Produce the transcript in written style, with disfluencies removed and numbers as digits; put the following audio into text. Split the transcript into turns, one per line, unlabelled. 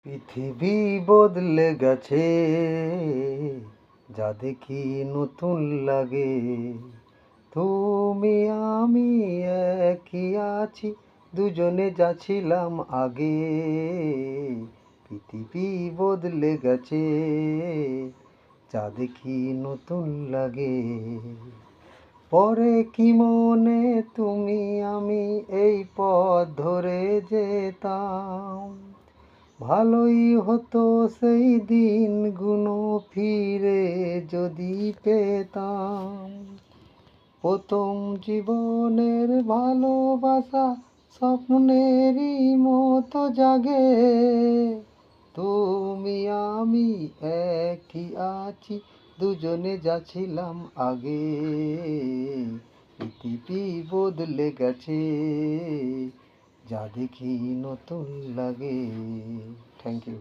পৃথিবী বদলে গেছে, যা দেখি নতুন লাগে। তুমি আমি একই আছি, দুজনে যা ছিলাম আগে। পৃথিবী বদলে গেছে, যা দেখি নতুন লাগে। পরে কি মনে তুমি আমি এই পথ ধরে যেতাম, ভালোই হতো সেই দিনগুলো ফিরে যদি পেতাম। প্রথম জীবনের ভালোবাসা স্বপ্নেরই মতো জাগে। তুমি আমি একই আছি, দুজনে যা ছিলাম আগে। পৃথিবী বদলে গেছে, যা দেখি নতুন লাগে। Thank you.